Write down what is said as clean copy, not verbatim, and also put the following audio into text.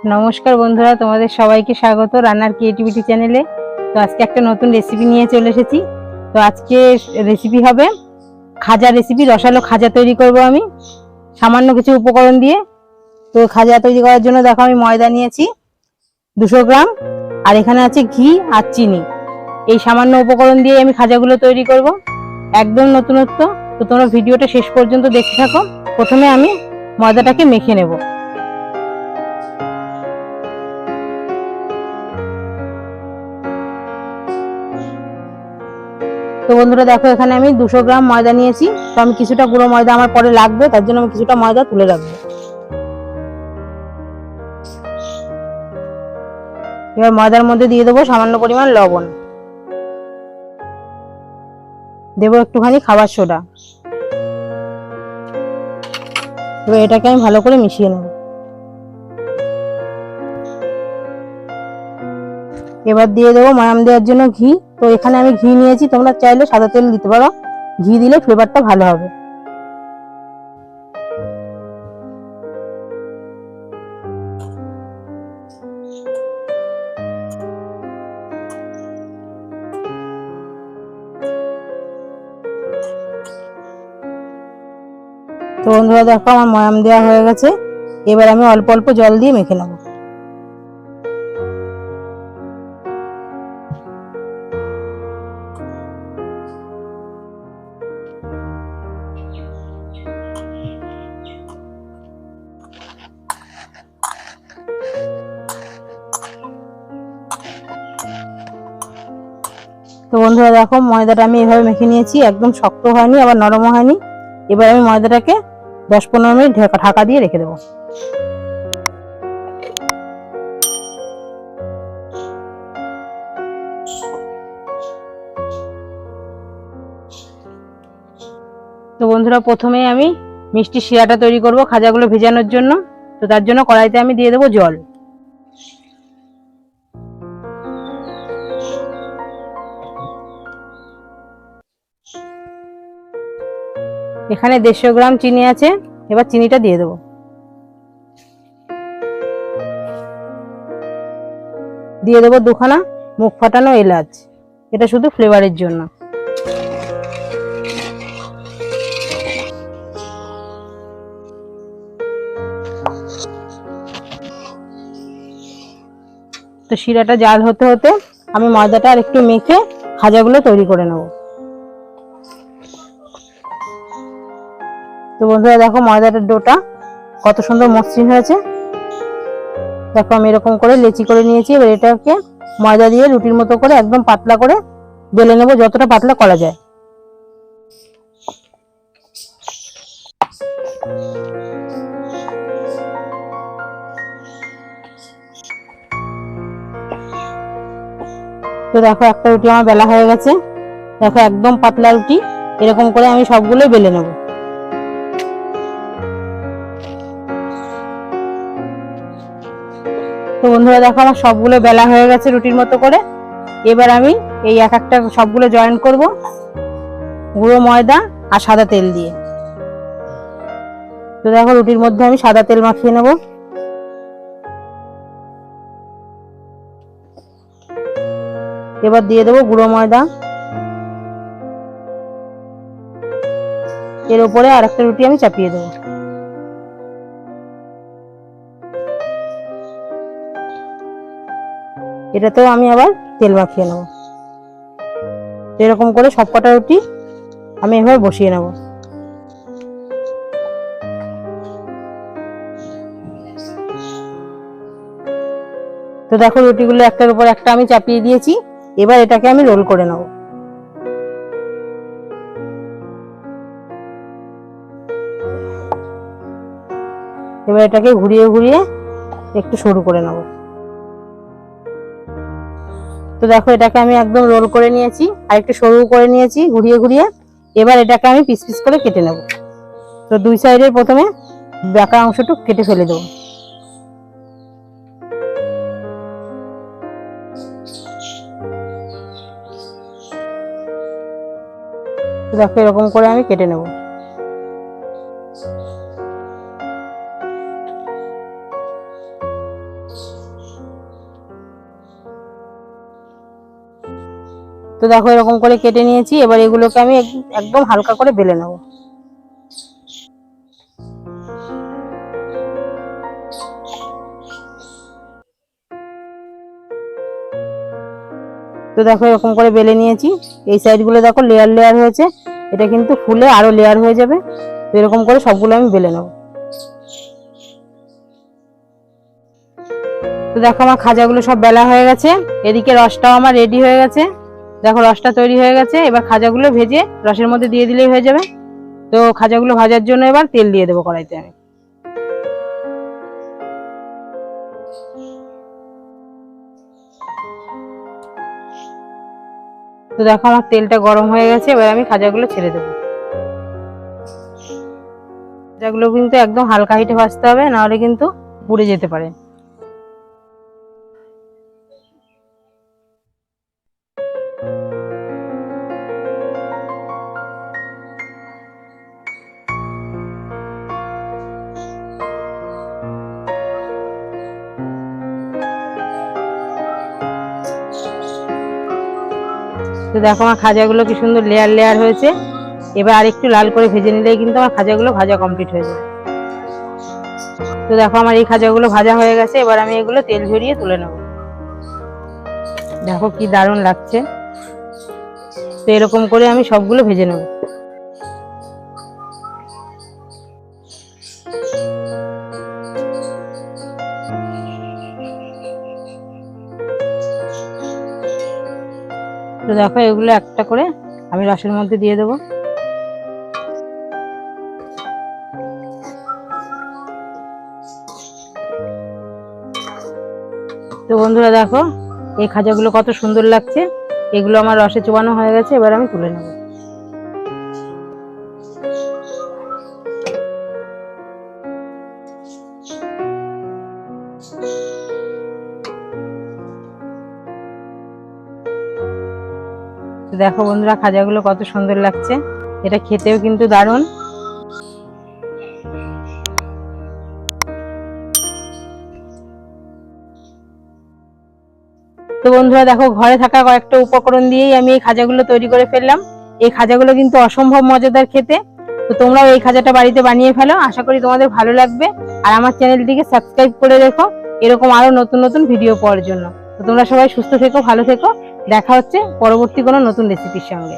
নমস্কার বন্ধুরা, তোমাদের সবাইকে স্বাগত রান্নার ক্রিয়েটিভিটি চ্যানেলে। তো আজকে একটা নতুন রেসিপি নিয়ে চলে এসেছি। তো আজকে রেসিপি হবে খাজা রেসিপি। রসালো খাজা তৈরি করব আমি সামান্য কিছু উপকরণ দিয়ে। তো খাজা তৈরি করার জন্য দেখো আমি ময়দা নিয়েছি 200 গ্রাম, আর এখানে আছে ঘি আর চিনি। এই সামান্য উপকরণ দিয়ে আমি খাজাগুলো তৈরি করব, একদম নতুনত্ব। তো তোমরা ভিডিওটা শেষ পর্যন্ত দেখতে থাকো। প্রথমে আমি ময়দাটাকে মেখে নেব। তো বন্ধুরা দেখো, এখানে আমি 200 গ্রাম ময়দা নিয়েছি। তো আমি কিছুটা গুঁড়ো ময়দা আমার পরে লাগবে, তার জন্য আমি কিছুটা ময়দা তুলে রাখবো। এবার ময়দার মধ্যে দিয়ে দেবো সামান্য পরিমাণ লবণ, দেবো একটুখানি খাবার সোডা। এবার এটাকে আমি ভালো করে মিশিয়ে নেব। এবার দিয়ে দেবো ময়াম দেওয়ার জন্য ঘি। তো এখানে আমি ঘি নিয়েছি, তোমরা চাইলে সাদা তেল দিতে পারো, ঘি দিলে ফ্লেভারটা ভালো হবে। তো বন্ধুরা দেখো, আমার ময়াম দেওয়া হয়ে গেছে। এবার আমি অল্প অল্প জল দিয়ে মেখে নেব। তো বন্ধুরা দেখো, ময়দাটা আমি এভাবে মেখে নিয়েছি, একদম শক্ত হয়নি আবার নরমও হয়নি। এবার আমি ময়দাটাকে 10-15 মিনিট ঢাকা দিয়ে রেখে দেবো। তো বন্ধুরা, প্রথমে আমি মিষ্টি শিরাটা তৈরি করব খাজাগুলো ভেজানোর জন্য। তো তার জন্য কড়াইতে আমি দিয়ে দেবো জল। এখানে 150 গ্রাম চিনি আছে, এবার চিনিটা দিয়ে দেবো। দিয়ে দেবো 2খানা মুখ ফাটানো এলাচ, এটা শুধু ফ্লেভারের জন্য। তো শিরাটা জাল হতে হতে আমি ময়দাটা আর একটু মেখে খাজাগুলো তৈরি করে নেব। তো বন্ধুরা দেখো, ময়দাটার ডোটা কত সুন্দর মসৃণ হয়েছে। দেখো আমি এরকম করে লেচি করে নিয়েছি। এবার এটাকে ময়দা দিয়ে রুটির মতো করে একদম পাতলা করে বেলে নেব, যতটা পাতলা করা যায়। তো দেখো, একটা রুটি আমার বেলা হয়ে গেছে। দেখো একদম পাতলা রুটি, এরকম করে আমি সবগুলোই বেলে নেব। তো বন্ধুরা দেখো, আমার সবগুলো বেলা হয়ে গেছে রুটির মতো করে। এবার আমি এই এক একটা সবগুলো জয়েন করব গুঁড়ো ময়দা আর সাদা তেল দিয়ে। তো দেখো, রুটির মধ্যে আমি সাদা তেল মাখিয়ে নেব। এবার দিয়ে দেবো গুঁড়ো ময়দা। এর উপরে আর একটা রুটি আমি চাপিয়ে দেবো। এটাতেও আমি আবার তেল মাখিয়ে নেব। এরকম করে সবকটা রুটি আমি এভাবে বসিয়ে নেব। তো দেখো, রুটিগুলো একটার উপর একটা আমি চাপিয়ে দিয়েছি। এবার এটাকে আমি রোল করে নেব। এবার এটাকে ঘুরিয়ে ঘুরিয়ে একটু সরু করে নেব। তো দেখো, এটাকে আমি একদম রোল করে নিয়েছি আর একটু সরু করে নিয়েছি ঘুরিয়ে ঘুরিয়ে। এবার এটাকে আমি পিস পিস করে কেটে নেব। তো দুই সাইডে প্রথমে বাঁকা অংশটুকু কেটে ফেলে দেবো। তো দেখো, এরকম করে আমি কেটে নেব। তো দেখো এরকম করে কেটে নিয়েছি। এবার এগুলোকে আমি একদম হালকা করে বেলে নেব। তো দেখো এরকম করে বেলে নিয়েছি। এই সাইডগুলো দেখো লেয়ার লেয়ার হয়েছে, এটা কিন্তু ফুলে আরো লেয়ার হয়ে যাবে। তো এরকম করে সবগুলো আমি বেলে নেব। তো দেখো আমার খাজাগুলো সব বেলা হয়ে গেছে। এদিকে রসটাও আমার রেডি হয়ে গেছে। দেখো রসটা তৈরি হয়ে গেছে। এবার খাজাগুলো ভেজে রসের মধ্যে দিয়ে দিলেই হয়ে যাবে। তো খাজাগুলো ভাজার জন্য এবার তেল দিয়ে দেবো কড়াইতে আমি। তো দেখো আমার তেলটা গরম হয়ে গেছে। এবার আমি খাজাগুলো ছেড়ে দেবো। খাজাগুলো কিন্তু একদম হালকা হিটে ভাজতে হবে, নাহলে কিন্তু পুড়ে যেতে পারে। তো দেখো আমার খাজাগুলো কি সুন্দর লেয়ার লেয়ার হয়েছে। এবার আরেকটু লাল করে ভেজে নিলেই কিন্তু আমার খাজাগুলো ভাজা কমপ্লিট হয়ে যাবে। তো দেখো আমার এই খাজাগুলো ভাজা হয়ে গেছে। এবার আমি এগুলো তেল ঝরিয়ে তুলে নেব। দেখো কি দারুণ লাগছে। তো এরকম করে আমি সবগুলো ভেজে নেব। তো দেখো এগুলো একটা করে আমি রসের মধ্যে দিয়ে দেবো। তো বন্ধুরা দেখো এই খাজাগুলো কত সুন্দর লাগছে। এগুলো আমার রসে চোবানো হয়ে গেছে। এবার আমি তুলে নেব। দেখো বন্ধুরা খাজাগুলো কত সুন্দর লাগছে। এটা খেতেও কিন্তু দারুণ। তো বন্ধুরা দেখো ঘরে থাকা কয়েকটা উপকরণ দিয়েই আমি এই খাজাগুলো তৈরি করে ফেললাম। এই খাজাগুলো কিন্তু অসম্ভব মজাদার খেতে। তো তোমরাও এই খাজাটা বাড়িতে বানিয়ে ফেলো। আশা করি তোমাদের ভালো লাগবে। আর আমার চ্যানেলটিকে সাবস্ক্রাইব করে রেখো এরকম আরো নতুন নতুন ভিডিও পাওয়ার জন্য। তো তোমরা সবাই সুস্থ থেকো, ভালো থেকো। দেখা হচ্ছে পরবর্তী কোনো নতুন রেসিপির সঙ্গে।